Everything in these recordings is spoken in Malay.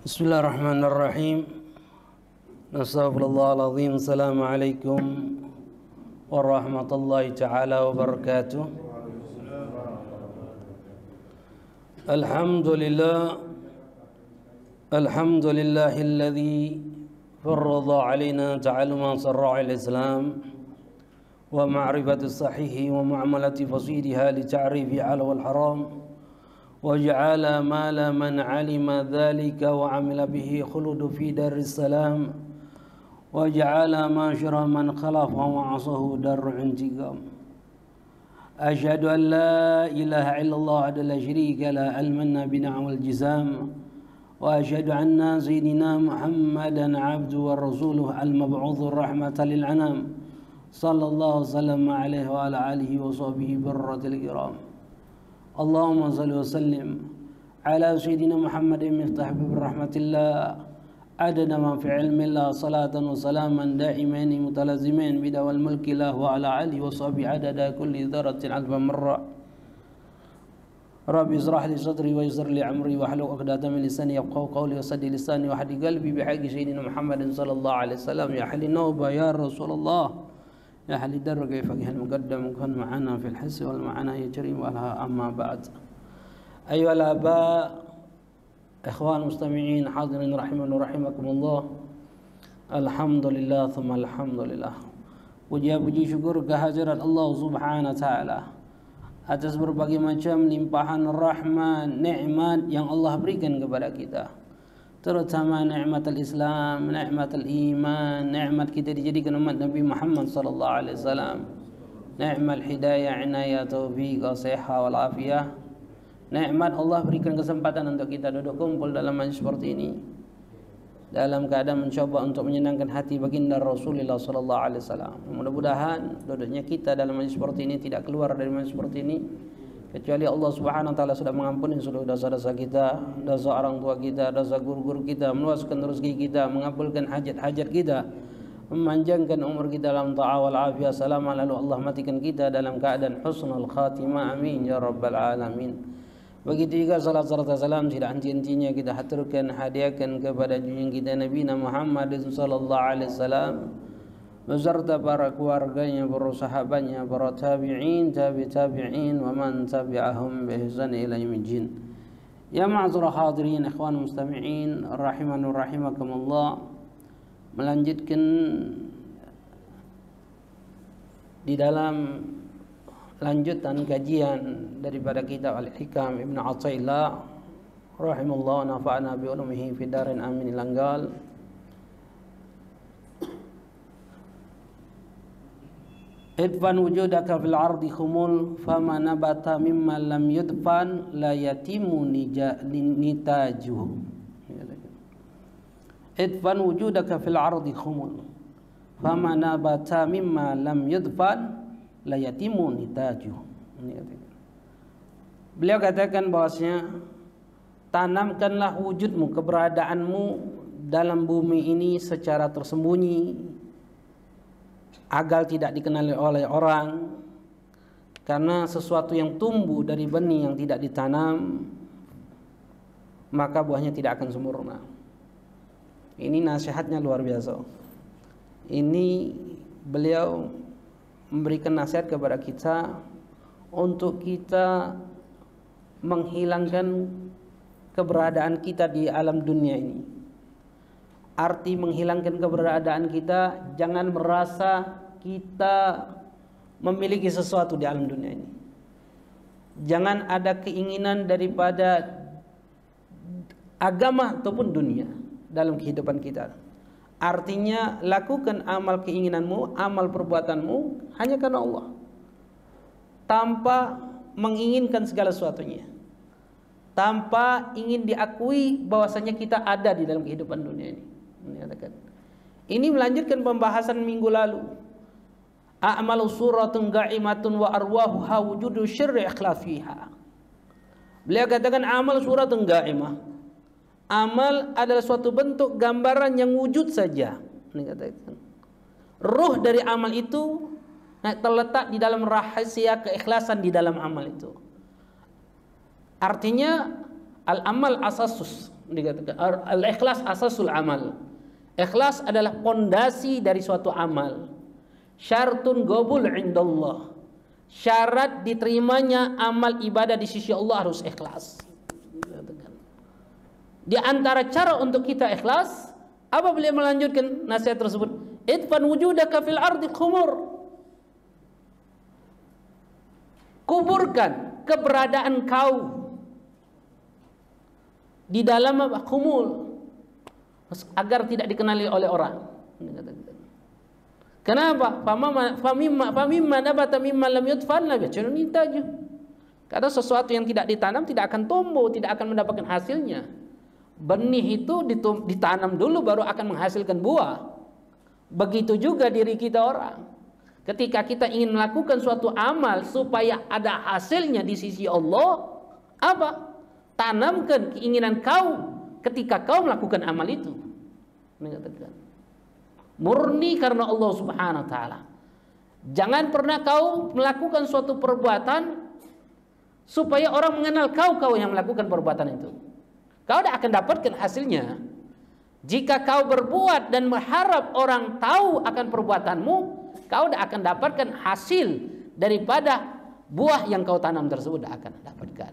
Bismillahirrahmanirrahim. Astaghfirullahaladzim. Assalamualaikum warahmatullahi ta'ala wabarakatuh. Alhamdulillahilladzi farrada alaina ta'alluma sarra'il islam wa ma'rifati sahihi wa mu'amalati fasidiha li ta'rifi ala wal haram وجعل ما من علم ذلك وعمل به خلد في دار السلام وجعل ما شر من خلف وعصه دار انتقام أشهد أن لا إله إلا الله وحده لا شريك له المن بنعم الجسام وأشهد أن سيدنا محمدا عبده ورسوله المبعوث رحمة للأنام صلى الله وسلم عليه وعلى آله وصحبه برة الكرام اللهم صل وسلم على سيدنا محمد مفتاح باب رحمة الله عدد ما في علم الله صلاة وسلاما دائمين متلازمين بدوام الملك الله وعلى آله وصحبه عدد كل ذرة ألف مرة ربي اشرح لي صدري ويسر لي أمري واحلل عقدة من لساني يفقهوا قولي وسدد لساني واهد قلبي بحق سيدنا محمد صلى الله عليه وسلم يا حل النوبة يا رسول الله يا أهل الدر كيف فقه المقدم كن معنا في الحس والمعنى يا كريم ولها أما بعد أيها الآباء إخوان المستمعين حاضرين رحمنا ورحمكم الله الحمد لله ثم الحمد لله puji syukur kehadirat Allah Subhanahu wa taala atas berbagai macam limpahan rahmat nikmat yang Allah berikan kepada kita, terutama nikmat al-Islam, nikmat al-iman, nikmat kita dijadikan umat Nabi Muhammad sallallahu alaihi wasallam, nikmat hidayah, inayah, taufiq, sehat wal afiyah. Nikmat Allah berikan kesempatan untuk kita duduk kumpul dalam majlis seperti ini dalam keadaan mencoba untuk menyenangkan hati baginda Rasulullah sallallahu alaihi wasallam. Mudah-mudahan duduknya kita dalam majlis seperti ini tidak keluar dari majlis seperti ini kecuali Allah Subhanahu wa taala sudah mengampuni seluruh dosa-dosa kita, dosa orang tua kita, dosa guru-guru kita, meluaskan rezeki kita, mengabulkan hajat-hajat kita, memanjangkan umur kita dalam ta'ah wal afiyah salamah, lalu Allah matikan kita dalam keadaan husnul khatimah, amin ya rabbal alamin. Begitu juga salat serta salam tidak henti-hentinya kita haturkan, hadiahkan kepada junjungan kita Nabi Muhammad sallallahu alaihi wasallam beserta para keluarganya, para sahabatnya, para tabi'in, tabi'in wa man tabi'ahum bi ihsan ila yaumil. Ya ma'zura hadirin ikhwan mustami'in rahimani wa rahimakumullah, melanjutkan di dalam lanjutan kajian daripada kitab Al-Hikam Ibn Athaillah rahimahullah wa nafa'ana bi ulumihi fi darin amin langgal. Idfan wujudaka fil ardi khumul fama nabata mimma lam yudfan la yatimu nitajuhu. Idfan wujudaka fil ardi khumul fama nabata mimma lam yudfan la yatimu nitajuhu. Beliau katakan bahwasanya tanamkanlah wujudmu, keberadaanmu dalam bumi ini secara tersembunyi agar tidak dikenali oleh orang, karena sesuatu yang tumbuh dari benih yang tidak ditanam maka buahnya tidak akan sempurna. Ini nasihatnya luar biasa. Ini beliau memberikan nasihat kepada kita untuk kita menghilangkan keberadaan kita di alam dunia ini. Arti menghilangkan keberadaan kita, jangan merasa kita memiliki sesuatu di alam dunia ini. Jangan ada keinginan daripada agama ataupun dunia dalam kehidupan kita. Artinya lakukan amal keinginanmu, amal perbuatanmu hanya karena Allah, tanpa menginginkan segala sesuatunya, tanpa ingin diakui bahwasanya kita ada di dalam kehidupan dunia ini. Ini melanjutkan pembahasan minggu lalu. A'malu suratun ga'imatun wa arwahuha wujudu syirri ikhlafiha. Beliau katakan amal suratun ga'imah. Amal adalah suatu bentuk gambaran yang wujud saja. Ini katakan. Ruh dari amal itu terletak di dalam rahasia keikhlasan di dalam amal itu. Artinya al-amal asasus. Dikatakan al-ikhlas asasul amal. Ikhlas adalah pondasi dari suatu amal. Syartun qabul indallah. Syarat diterimanya amal ibadah di sisi Allah harus ikhlas. Di antara cara untuk kita ikhlas, apa beliau melanjutkan nasihat tersebut? Idfan wujudaka fil ardi khumur. Kuburkan keberadaan kau di dalam khumul agar tidak dikenali oleh orang. Kenapa? Famimma nabata mimma lam yudfan la yajrun intaju. Karena sesuatu yang tidak ditanam tidak akan tumbuh, tidak akan mendapatkan hasilnya. Benih itu ditanam dulu baru akan menghasilkan buah. Begitu juga diri kita orang. Ketika kita ingin melakukan suatu amal supaya ada hasilnya di sisi Allah, apa? Tanamkan keinginan kau ketika kau melakukan amal itu. Murni karena Allah Subhanahu wa taala. Jangan pernah kau melakukan suatu perbuatan supaya orang mengenal kau yang melakukan perbuatan itu. Kau tidak akan dapatkan hasilnya. Jika kau berbuat dan berharap orang tahu akan perbuatanmu, kau tidak akan dapatkan hasil daripada buah yang kau tanam tersebut, tidak akan dapatkan.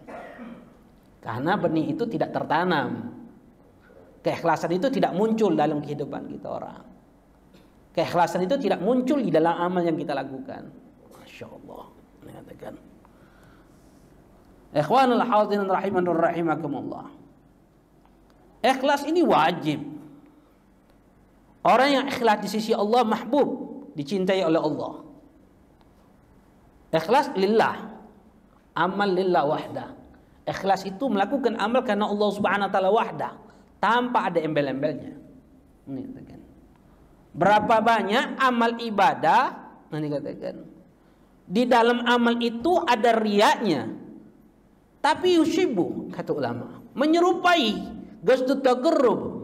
Karena benih itu tidak tertanam. Keikhlasan itu tidak muncul dalam kehidupan kita orang. Keikhlasan itu tidak muncul di dalam amal yang kita lakukan. Masya Allah. Mengatakan. Ikhwanul hadirin rahimanur rahimakumullah. Ikhlas ini wajib. Orang yang ikhlas di sisi Allah mahbub, dicintai oleh Allah. Ikhlas lillah. Amal lillah wahda. Ikhlas itu melakukan amal karena Allah Subhanahu wa taala wahda, tanpa ada embel-embelnya. Ini katakan. Berapa banyak amal ibadah, ini katakan. Di dalam amal itu ada riyanya. Tapi yushibu, kata ulama, menyerupai qasdut taqarrub.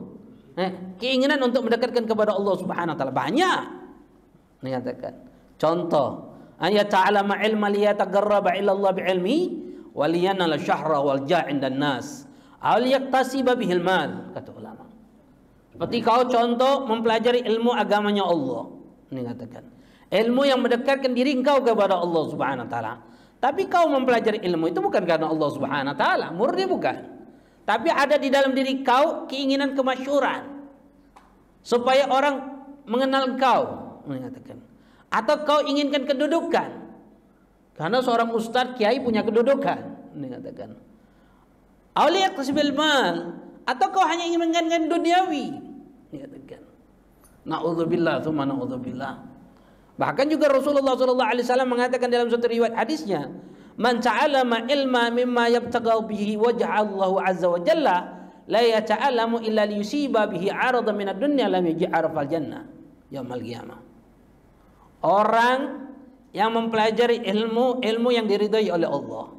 Keinginan untuk mendekatkan kepada Allah Subhanahu wa taala banyak. Ini katakan. Contoh, ayat ta'alama ilma liyataqarraba ila Allah bi'ilmi waliyanala syahra wal ja'in dan nas al yaktasiba bihil mal, kata ulama. Seperti kau contoh mempelajari ilmu agamanya Allah. Ini katakan. Ilmu yang mendekatkan diri engkau kepada Allah Subhanahu wa taala. Tapi kau mempelajari ilmu itu bukan karena Allah Subhanahu wa taala, murni bukan. Tapi ada di dalam diri kau keinginan kemasyhuran supaya orang mengenal engkau, mengatakan. Atau kau inginkan kedudukan. Karena seorang ustadz kiai punya kedudukan, mengatakan. Auliyak tasbil mal, atau kau hanya ingin menginginkan duniawi, mengatakan. Na'udzubillah, tsumma na'udzubillah. Bahkan juga Rasulullah SAW mengatakan dalam suatu riwayat hadisnya, man ta'allama ilma mimma yabtagha bihi wajha Allah azza wa jalla la yata'allamu illa liyusiba bihi 'aradan min ad-dunya lam yaj'ar fal jannah yaumil qiyamah. Orang yang mempelajari ilmu yang diridhai oleh Allah,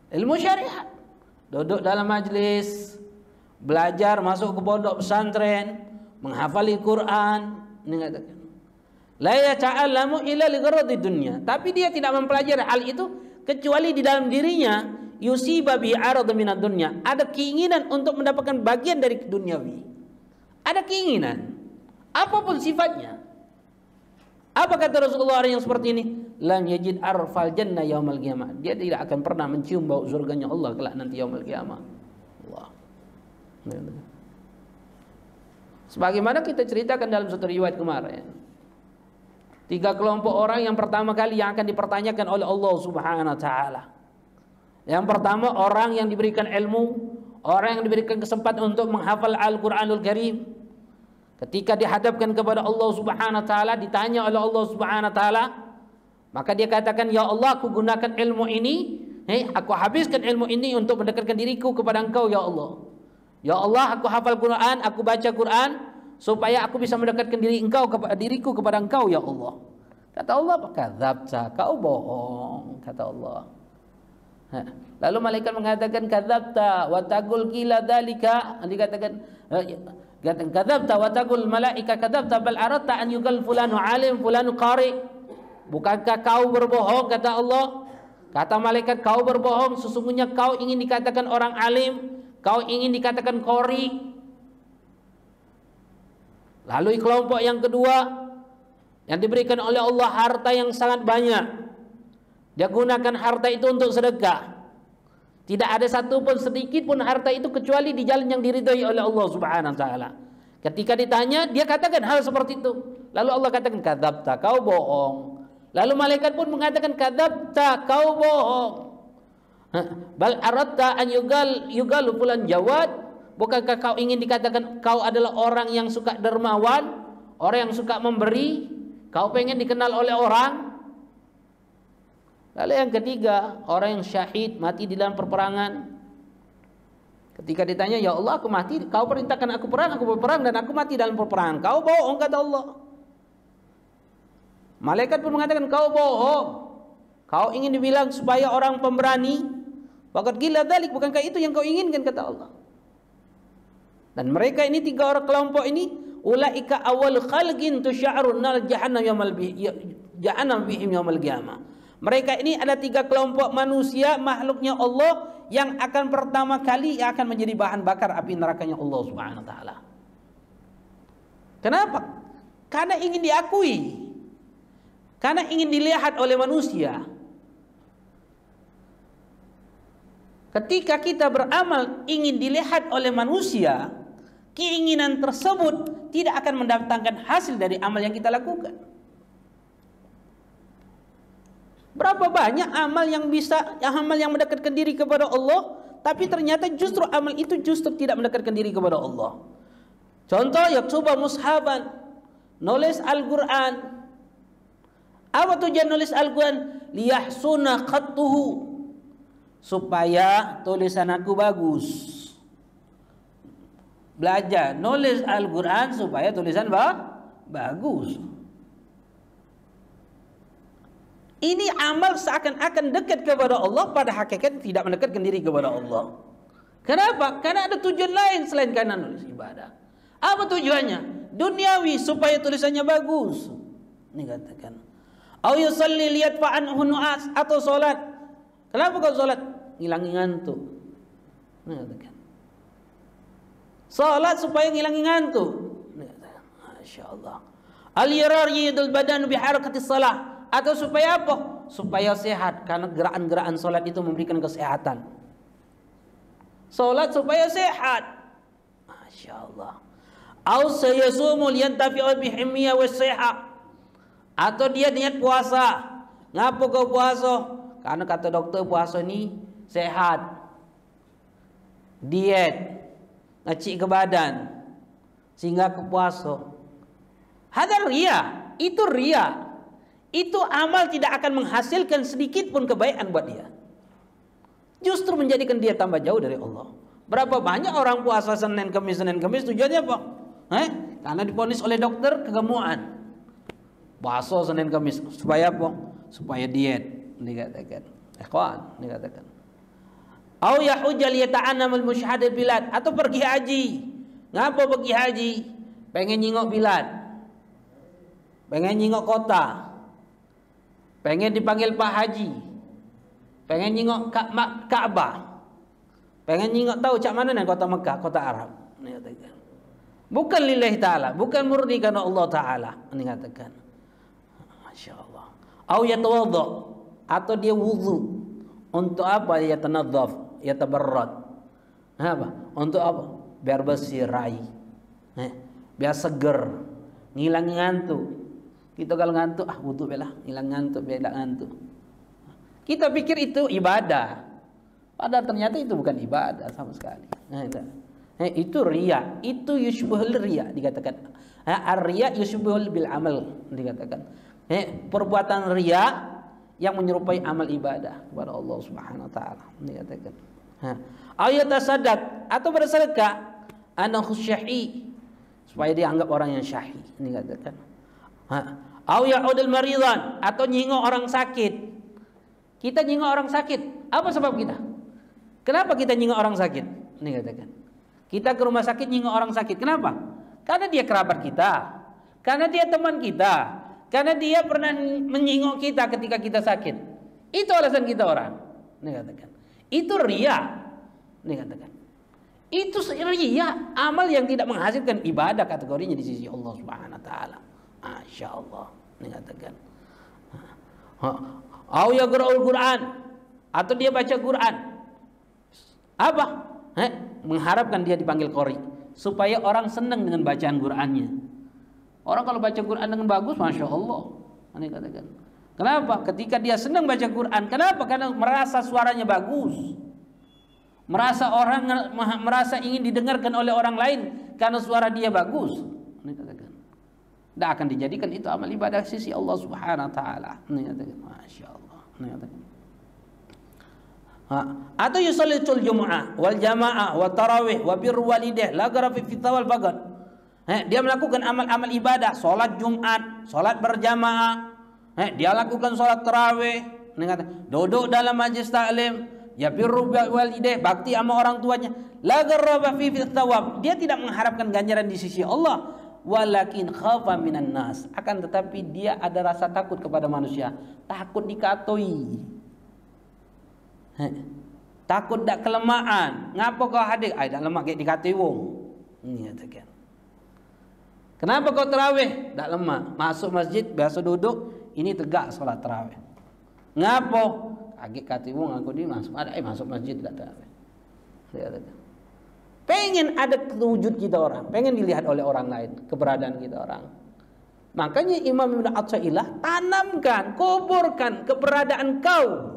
ilmu syariat, duduk dalam majlis, belajar, masuk ke pondok pesantren, menghafali Quran, ini katakan la yata'allamu illa li gharadid dunya, tapi dia tidak mempelajari hal itu kecuali di dalam dirinya yusiba bi arad minad dunya, ada keinginan untuk mendapatkan bagian dari duniawi. Ada keinginan apapun sifatnya. Apa kata Rasulullah orang yang seperti ini? Lam yajid arfal jannah yaumil qiyamah. Dia tidak akan pernah mencium bau surganya Allah kelak nanti yaumil qiyamah. Allah. Sebagaimana kita ceritakan dalam satu riwayat kemarin. 3 kelompok orang yang pertama kali yang akan dipertanyakan oleh Allah Subhanahu wa taala. Yang pertama orang yang diberikan ilmu, orang yang diberikan kesempatan untuk menghafal Al-Qur'anul Karim. Ketika dihadapkan kepada Allah Subhanahu wa taala, ditanya oleh Allah Subhanahu wa taala, maka dia katakan, "Ya Allah, aku gunakan ilmu ini, aku habiskan ilmu ini untuk mendekatkan diriku kepada Engkau ya Allah. Ya Allah, aku hafal Quran, aku baca Quran supaya aku bisa mendekatkan diriku kepada Engkau ya Allah." Kata Allah, "Kadzabta, kau bohong," kata Allah. Lalu malaikat mengatakan, "Kadzabta wa taqul qila dzalika," dikatakan kadzabta wa taqul malaika kadzabta bal aradta an yuqal fulanu alim fulanu qari. Bukankah kau berbohong, kata Allah. Kata malaikat, kau berbohong, sesungguhnya kau ingin dikatakan orang alim, kau ingin dikatakan qori. Lalu kelompok yang kedua, yang diberikan oleh Allah harta yang sangat banyak, dia gunakan harta itu untuk sedekah. Tidak ada satupun sedikit pun harta itu kecuali di jalan yang diridhai oleh Allah Subhanahu wa taala. Ketika ditanya, dia katakan hal seperti itu. Lalu Allah katakan kadzabta, kau bohong. Lalu malaikat pun mengatakan kadzabta, kau bohong. Bal aradta an yugal fulan jawad. Bukankah kau ingin dikatakan kau adalah orang yang suka dermawan, orang yang suka memberi, kau pengen dikenal oleh orang? Lalu yang ketiga, orang yang syahid, mati di dalam peperangan. Ketika ditanya, ya Allah aku mati, kau perintahkan aku berperang dan aku mati dalam peperangan. Kau bohong, kata Allah. Malaikat pun mengatakan kau bohong. Kau ingin dibilang supaya orang pemberani. Waqad qila dzalik, bukankah itu yang kau inginkan, kata Allah. Dan mereka ini tiga orang kelompok ini, ulaika awal khalqin tusya'run nar jahannam bihim yaumil qiyamah. Mereka ini ada tiga kelompok manusia, makhluknya Allah, yang akan pertama kali yang akan menjadi bahan bakar api nerakanya Allah Subhanahu wa taala. Kenapa? Karena ingin diakui. Karena ingin dilihat oleh manusia. Ketika kita beramal ingin dilihat oleh manusia, keinginan tersebut tidak akan mendatangkan hasil dari amal yang kita lakukan. Berapa banyak amal yang mendekatkan diri kepada Allah, tapi ternyata justru amal itu justru tidak mendekatkan diri kepada Allah. Contoh, yaktuba mushaban, nulis Al-Quran. Apa tujuan nulis Al-Quran? Liyahsuna khattuhu, supaya tulisan aku bagus. Belajar nulis Al-Quran supaya tulisan bagus. Ini amal seakan-akan dekat kepada Allah, pada hakikat tidak mendekatkan diri kepada Allah. Kenapa? Karena ada tujuan lain selain karena nulis ibadah. Apa tujuannya? Duniawi, supaya tulisannya bagus. Ini katakan. Au yusalli liyadfa'anhu nu'as, atau salat. Kenapa kau salat? Ngilangi ngantuk. Ini katakan. Salat supaya ngilangi ngantuk. Ini katakan. Masya-Allah. Al-yarar yidul badan bi harakati salah. Atau supaya apa? Supaya sehat, karena gerakan-gerakan solat itu memberikan kesehatan. Solat supaya sehat. Masya Allah. Au sayasumu liyantafi'u bihimmiya wasseha. Atau dia niat puasa. Ngapa kau puasa? Karena kata dokter puasa ini sehat. Diet. Ngecik ke badan. Sehingga ke puasa. Hadar ria. Itu ria. Itu amal tidak akan menghasilkan sedikit pun kebaikan buat dia. Justru menjadikan dia tambah jauh dari Allah. Berapa banyak orang puasa Senin Kamis tujuannya apa? Karena diponis oleh dokter kegemukan. Puasa Senin Kamis supaya apa? Supaya diet, dikatakan. Ikhwan, dikatakan. Au yahujjal yata'annamul musyahadil bilad, atau pergi haji. Ngapa pergi haji? Pengen nyingok bilad. Pengen nyingok kota. Pengen dipanggil Pak Haji, pengen nyingok Ka'bah, pengen nyingok tahu cak mana nih kota Mekah, kota Arab. Ini katakan. Bukan lillahi ta'ala, bukan murni karena Allah Ta'ala. Ini katakan. Masya Allah. Au yatawadha, atau dia wudu. Untuk apa? Yatanadzaf, yatabarrad. Apa? Untuk apa? Biar bersih rai, biar seger, ngilang ngantuk. Kita kalau ngantuk, wudu belah, hilang ngantuk, beda ngantuk. Kita pikir itu ibadah, padahal ternyata itu bukan ibadah sama sekali. Itu riya, itu yushbihul riya dikatakan. Ar-riya yushbihul bil amal dikatakan. Perbuatan riya yang menyerupai amal ibadah kepada Allah Subhanahu wa taala dikatakan. Ayat tasaddaq, atau bersedekah, anahu syahi, supaya dianggap orang yang syahi dikatakan. Au ya'udul maridan, atau nyingok orang sakit. Kita nyingok orang sakit. Apa sebab kita? Kenapa kita nyingok orang sakit? Ini katakan. Kita ke rumah sakit nyingok orang sakit. Kenapa? Karena dia kerabat kita. Karena dia teman kita. Karena dia pernah menyingok kita ketika kita sakit. Itu alasan kita orang. Ini katakan. Itu riya. Ini katakan. Itu ria, amal yang tidak menghasilkan ibadah kategorinya di sisi Allah Subhanahu wa taala. Masya Allah. Ini katakan. Au yaqra'ul Quran, atau dia baca Quran. Apa? Mengharapkan dia dipanggil qori, supaya orang senang dengan bacaan Qurannya. Orang kalau baca Quran dengan bagus, Masya Allah. Ini katakan. Kenapa? Ketika dia senang baca Quran, kenapa? Karena merasa suaranya bagus. Merasa ingin didengarkan oleh orang lain karena suara dia bagus. Ini katakan. Tidak akan dijadikan itu amal ibadah sisi Allah Subhanahu wa taala. Ini katakan. Masya Allah. Ini katakan. Atau yusallitul jumu'ah wal jamaah wa tarawih wa birrul walidain la garafi fi thawal faqat. Dia melakukan amal-amal ibadah, salat Jumat, salat berjamaah. Dia lakukan salat tarawih, ini kata, duduk dalam majlis taklim, ya birrul walidain, bakti sama orang tuanya. La gharaba fi thawab. Dia tidak mengharapkan ganjaran di sisi Allah, walakin khafa minan nas. Akan tetapi dia ada rasa takut kepada manusia, takut dikatoi. Takut dak kelemahan. Ngapa kau hadir? Ai dak lemah kayak dikatoi wong. Ini katakan. Kenapa kau tarawih? Dak lemah. Masuk masjid biasa duduk, ini tegak salat tarawih. Ngapo? Kaget kati wong aku di masuk ada masuk masjid dak tarawih. Pengen ada wujud kita orang, pengen dilihat oleh orang lain, keberadaan kita orang. Makanya Imam Ibnu Athaillah tanamkan, kuburkan keberadaan kau.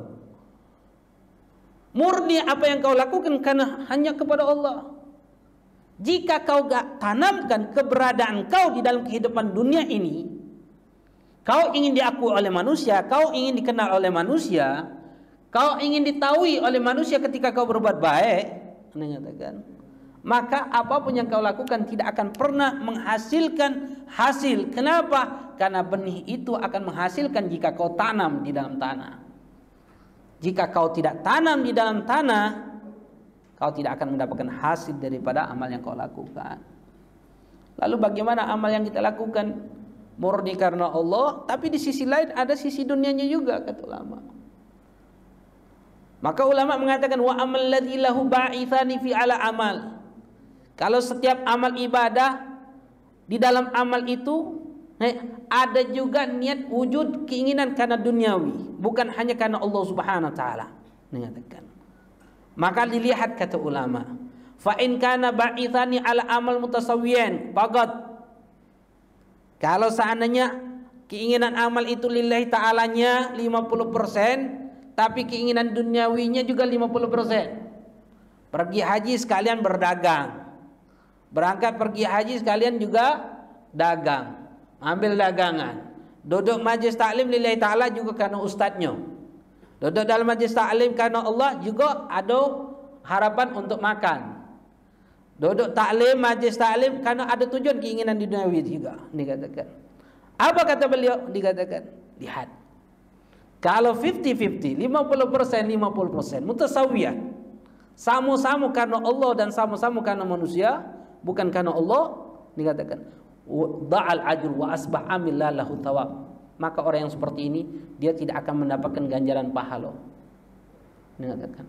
Murni apa yang kau lakukan karena hanya kepada Allah. Jika kau gak tanamkan keberadaan kau di dalam kehidupan dunia ini, kau ingin diakui oleh manusia, kau ingin dikenal oleh manusia, kau ingin ditahui oleh manusia ketika kau berbuat baik, maka apapun yang kau lakukan tidak akan pernah menghasilkan hasil. Kenapa? Karena benih itu akan menghasilkan jika kau tanam di dalam tanah. Jika kau tidak tanam di dalam tanah, kau tidak akan mendapatkan hasil daripada amal yang kau lakukan. Lalu bagaimana amal yang kita lakukan murni karena Allah, tapi di sisi lain ada sisi dunianya juga, kata ulama. Maka ulama mengatakan wa amal ladzi lahu ba'itsani fi ala amal. Kalau setiap amal ibadah, di dalam amal itu ada juga niat wujud keinginan karena duniawi, bukan hanya karena Allah Subhanahu wa taala. Mengatakan. Maka dilihat kata ulama, fa in kana ba'itsani ala amal mutasawwiyan faqat. Kalau seandainya keinginan amal itu lillahi ta'alanya 50%, tapi keinginan duniawinya juga 50%. Pergi haji sekalian berdagang. Berangkat pergi haji sekalian juga dagang. Ambil dagangan. Duduk majlis taklim lillahi ta'ala juga karena ustadznya. Duduk dalam majlis taklim karena Allah juga ada harapan untuk makan. Duduk taklim, majlis taklim karena ada tujuan keinginan duniawi juga, dikatakan. Apa kata beliau? Dikatakan, lihat. Kalau 50-50, 50%, 50%, mutasawiyah. Sama-sama karena Allah dan sama-sama karena manusia, bukan karena Allah, dikatakan. Da'al ajr wa asbah amil lahu thawab. Maka orang yang seperti ini dia tidak akan mendapatkan ganjaran pahala. Dikatakan.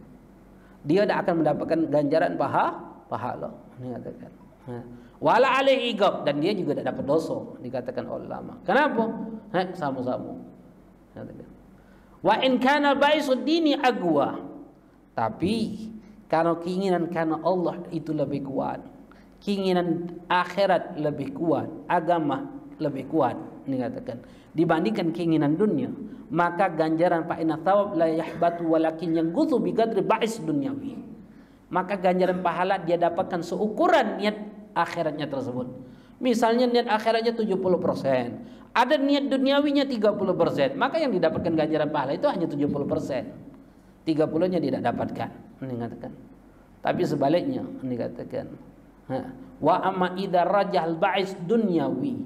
Dia tidak akan mendapatkan ganjaran pahala. Dikatakan. Wala alaihi iqab, dan dia juga tidak dapat dosa, dikatakan ulama. Kenapa? Sama-sama. Dikatakan. Wa in kana ba'isud dini aqwa. Tapi kalau keinginan karena Allah itu lebih kuat, keinginan akhirat lebih kuat, agama lebih kuat, dikatakan, dibandingkan keinginan dunia, maka ganjaran fa inna thawab la yahbatu walakin yanquthu bi qadri ba'is dunyawi. Maka ganjaran pahala dia dapatkan seukuran niat akhiratnya tersebut. Misalnya niat akhiratnya 70%, ada niat duniawinya 30%, maka yang didapatkan ganjaran pahala itu hanya 70%. 30-nya tidak dapatkan, dikatakan. Tapi sebaliknya, dikatakan, wa amma idza rajahal ba'is dunyawi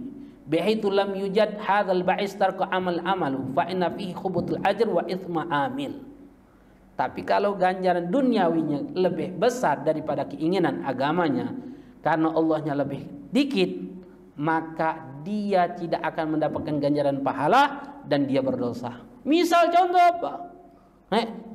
bihaitu lam yujad hadzal ba'is tarku amalu fa inna fihi khubutul ajr wa ithma amil. Tapi kalau ganjaran duniawinya lebih besar daripada keinginan agamanya karena Allahnya lebih dikit, maka dia tidak akan mendapatkan ganjaran pahala dan dia berdosa. Misal contoh apa?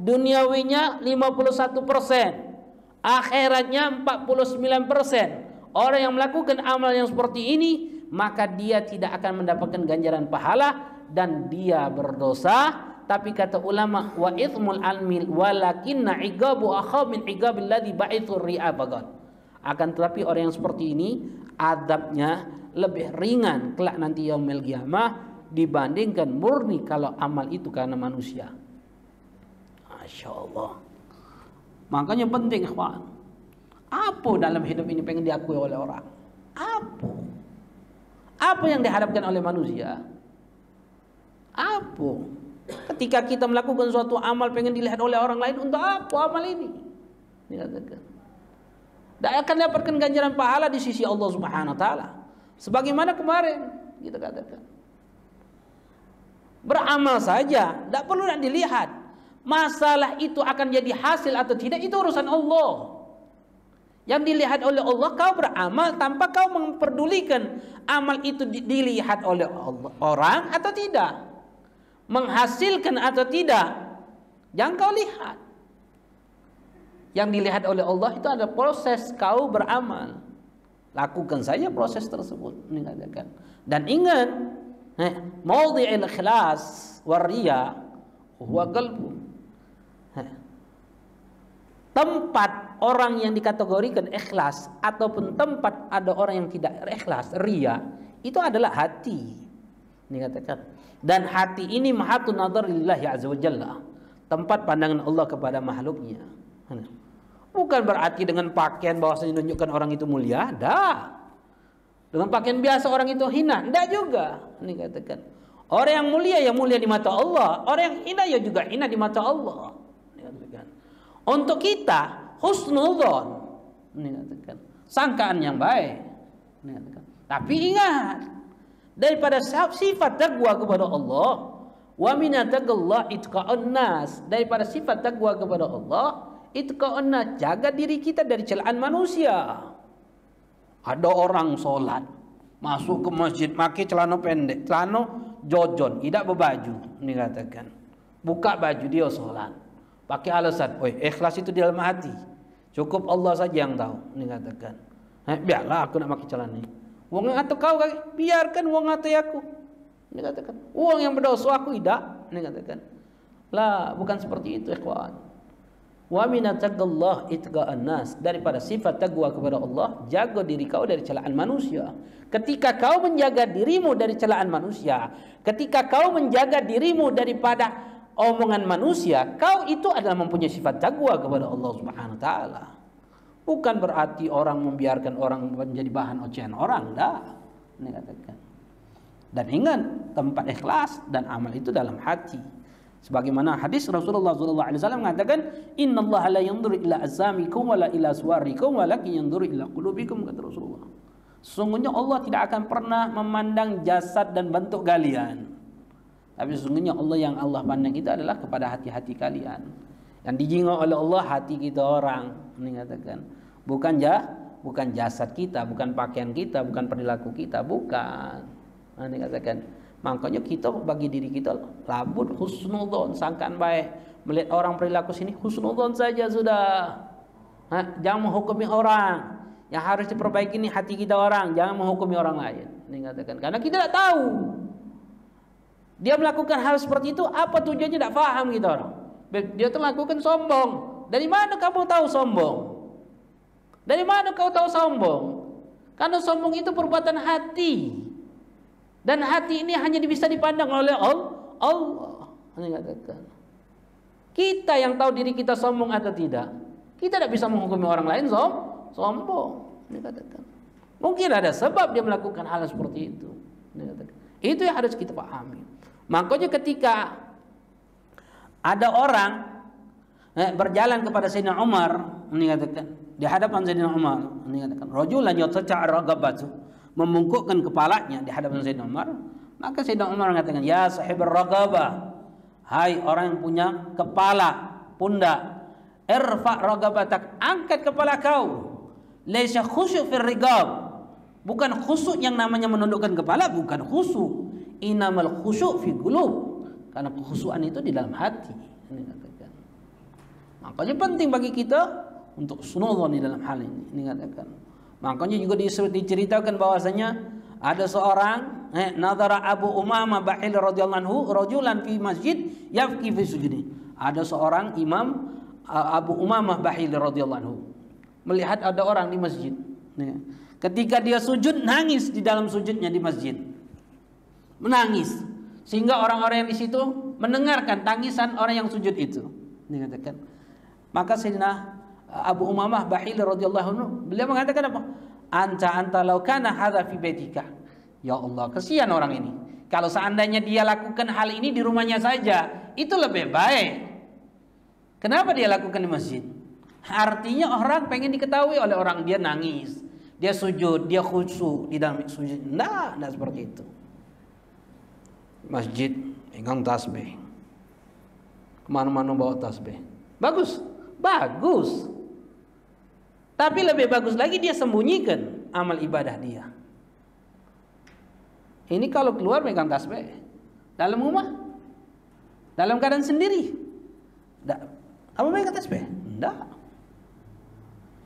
Duniawinya 51%, akhiratnya 49%. Orang yang melakukan amal yang seperti ini, maka dia tidak akan mendapatkan ganjaran pahala dan dia berdosa. Tapi kata ulama, wa ithmul almil walakinna iqabu akha min iqabil ladzi ba'ithur ri'a bagat. Akan tetapi orang yang seperti ini adabnya lebih ringan kelak nanti yaumil qiyamah dibandingkan murni kalau amal itu karena manusia. Masya Allah. Makanya penting, ikhwan. Apa dalam hidup ini pengen diakui oleh orang? Apa? Apa yang diharapkan oleh manusia? Apa? Ketika kita melakukan suatu amal pengen dilihat oleh orang lain, untuk apa amal ini? Dikatakan. Dan akan dapatkan ganjaran pahala di sisi Allah Subhanahu wa taala. Sebagaimana kemarin kita katakan. Beramal saja, tidak perlu nak dilihat. Masalah itu akan jadi hasil atau tidak, itu urusan Allah. Yang dilihat oleh Allah, kau beramal tanpa kau memperdulikan amal itu dilihat oleh Allah, orang atau tidak, menghasilkan atau tidak, jangan kau lihat. Yang dilihat oleh Allah itu adalah proses kau beramal. Lakukan saja proses tersebut, dikatakan. Dan ingat, maudhi'il ikhlas wariya huwa qalbu. Tempat orang yang dikategorikan ikhlas ataupun tempat ada orang yang tidak ikhlas, riya, itu adalah hati. Dikatakan. Dan hati ini mahatun nadhar lillahi azza wa jalla. Tempat pandangan Allah kepada makhluknya. Bukan berarti dengan pakaian bahwasanya menunjukkan orang itu mulia, dah. Dengan pakaian biasa orang itu hina, enggak juga. Dikatakan. Orang yang mulia di mata Allah, orang yang hina ya juga hina di mata Allah. Dikatakan. Untuk kita husnudzon, dikatakan, sangkaan yang baik. Dikatakan. Tapi ingat, daripada sifat taqwa kepada Allah, wa minataqallah itqa'un nas, daripada sifat taqwa kepada Allah, itqa'un nas, jaga diri kita dari celaan manusia. Ada orang sholat masuk ke masjid pakai celana pendek, celana jojon, tidak berbaju, dikatakan. Buka baju dia sholat. Pakai alasan, ikhlas itu di dalam hati. Cukup Allah saja yang tahu, dikatakan. Biarlah aku nak pakai celana ini. Wong atau kau, biarkan wong atau aku. Dikatakan. Wong yang berdosa aku tidak, dikatakan. Lah, bukan seperti itu, ikhwan. Wa minataqallah itqa'an nas, daripada sifat taqwa kepada Allah, jaga diri kau dari celaan manusia. Ketika kau menjaga dirimu dari celaan manusia, ketika kau menjaga dirimu daripada omongan manusia, kau itu adalah mempunyai sifat taqwa kepada Allah Subhanahu wa taala. Bukan berarti orang membiarkan orang menjadi bahan ocehan orang, dah. Ini katakan. Dan ingat, tempat ikhlas dan amal itu dalam hati. Sebagaimana hadis Rasulullah SAW mengatakan, innallaha la yanzuru ila azamikum wala ila suwarikum walakin yanzuru ila qulubikum, kata Rasulullah. Sesungguhnya Allah tidak akan pernah memandang jasad dan bentuk kalian. Tapi sesungguhnya Allah yang Allah pandang itu adalah kepada hati-hati kalian. Yang dijingok oleh Allah hati kita orang, ini katakan. Bukan jasad kita, bukan pakaian kita, bukan perilaku kita, bukan. Ini katakan. Makanya kita bagi diri kita labud husnudzon, sangkaan baik. Melihat orang perilaku sini husnudzon saja sudah. Jangan menghukumi orang. Yang harus diperbaiki ini hati kita orang, jangan menghukumi orang lain. Ini katakan. Karena kita tidak tahu. Dia melakukan hal seperti itu, apa tujuannya tidak faham kita orang. Dia telah melakukan sombong. Dari mana kamu tahu sombong? Dari mana kau tahu sombong? Karena sombong itu perbuatan hati. Dan hati ini hanya bisa dipandang oleh Allah. Ini katakan. Kita yang tahu diri kita sombong atau tidak, kita tidak bisa menghukumi orang lain sombong. Ini katakan. Mungkin ada sebab dia melakukan hal seperti itu. Ini katakan. Itu yang harus kita pahami. Makanya ketika ada orang berjalan kepada Sayyidina Umar, ini katakan, di hadapan Sayyidina Umar, ini katakan, rajulan yatata'a ragabatu, membungkukkan kepalanya di hadapan Sayyidina Umar, maka Sayyidina Umar mengatakan, ya sahibur ragabah, hai orang yang punya kepala pundak, irfa ragabatak, angkat kepala kau, laisa khusyuk fil rigab, bukan khusyuk yang namanya menundukkan kepala, bukan khusyuk, inamal khusyuk fi qulub, karena kekhusyukan itu di dalam hati. Ini katakan. Makanya penting bagi kita untuk husnudzon di dalam hal ini. Ini katakan. Makanya juga diceritakan bahwasanya ada seorang nadara Abu Umamah Bahil radhiyallahu anhu rajulan fi masjid yafki fi sujudi. Ada seorang imam Abu Umamah Bahil radhiyallahu anhu melihat ada orang di masjid. Ketika dia sujud, nangis di dalam sujudnya di masjid. Menangis. Sehingga orang-orang yang di situ mendengarkan tangisan orang yang sujud itu. Dikatakan. Maka Sayyidina Abu Umamah Bahil radhiyallahu anhu, beliau mengatakan apa? Anta law kana hadza fi baitika. Ya Allah, kasihan orang ini. Kalau seandainya dia lakukan hal ini di rumahnya saja, itu lebih baik. Kenapa dia lakukan di masjid? Artinya orang pengen diketahui oleh orang, dia nangis, dia sujud, dia khusyuk di dalam sujud. Nah, seperti itu. Masjid pegang tasbih, kemana-mana bawa tasbih. Bagus. Tapi lebih bagus lagi dia sembunyikan amal ibadah dia. Ini kalau keluar pegang tasbih, dalam rumah, dalam keadaan sendiri, apa pegang tasbih? Enggak.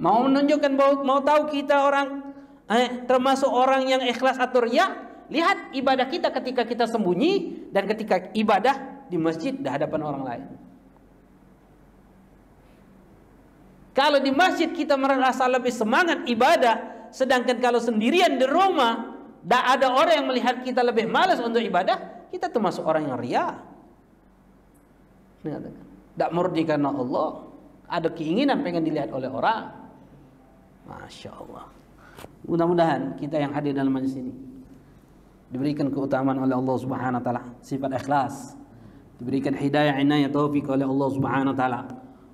Mau menunjukkan bahwa mau tahu kita orang termasuk orang yang ikhlas atau riya, lihat ibadah kita ketika kita sembunyi dan ketika ibadah di masjid di hadapan orang lain. Kalau di masjid kita merasa lebih semangat ibadah, sedangkan kalau sendirian di rumah, tidak ada orang yang melihat kita lebih malas untuk ibadah, kita termasuk orang yang riya. Tidak murni karena Allah, ada keinginan pengen dilihat oleh orang. Masya Allah. Mudah-mudahan kita yang hadir dalam majlis ini diberikan keutamaan oleh Allah Subhanahu Wa Taala, sifat ikhlas, diberikan hidayah, inayah, taufik oleh Allah Subhanahu Wa Taala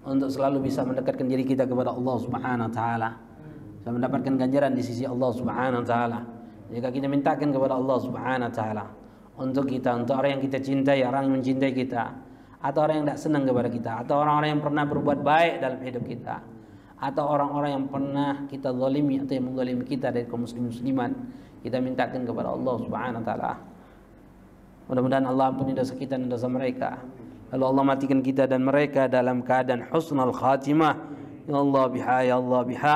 untuk selalu bisa mendekatkan diri kita kepada Allah Subhanahu Wa Taala, bisa mendapatkan ganjaran di sisi Allah Subhanahu Wa Taala. Jika kita mintakan kepada Allah Subhanahu Wa Taala untuk kita, untuk orang yang kita cintai, orang yang mencintai kita, atau orang yang tidak senang kepada kita, atau orang-orang yang pernah berbuat baik dalam hidup kita, atau orang-orang yang pernah kita zalimi atau yang menzalimi kita dari kaum musliman, kita mintakan kepada Allah Subhanahu Wa Taala. Mudah-mudahan Allah ampuni dosa kita dan dosa mereka. Lalu Allah matikan kita dan mereka dalam keadaan husnul khatimah. Ya Allah biha, ya Allah biha,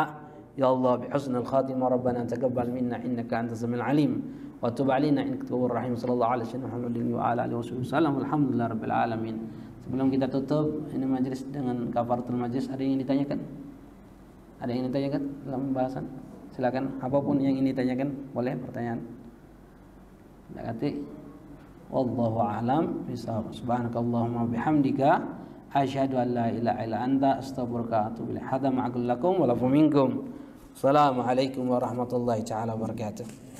ya Allah bi husnul khatimah. Rabbana taqabbal minna innaka antas samiul alim wa tub alaina innaka tawwabur rahim. Sallallahu alaihi wasallam wa ala alihi wasallam. Alhamdulillah rabbil alamin. Sebelum kita tutup ini majlis dengan kafaratul majlis, ada yang ingin ditanyakan? Ada yang ingin ditanyakan dalam pembahasan? Silakan, apapun yang ingin ditanyakan boleh pertanyaan. Nakati wallahu a'lam bishawab. Subhanakallahumma bihamdika asyhadu an la ilaha illa anta astaghfiruka wa atubu ilaik. Hadza ma'akum lakum wa lakum minkum. Assalamualaikum warahmatullahi taala wabarakatuh.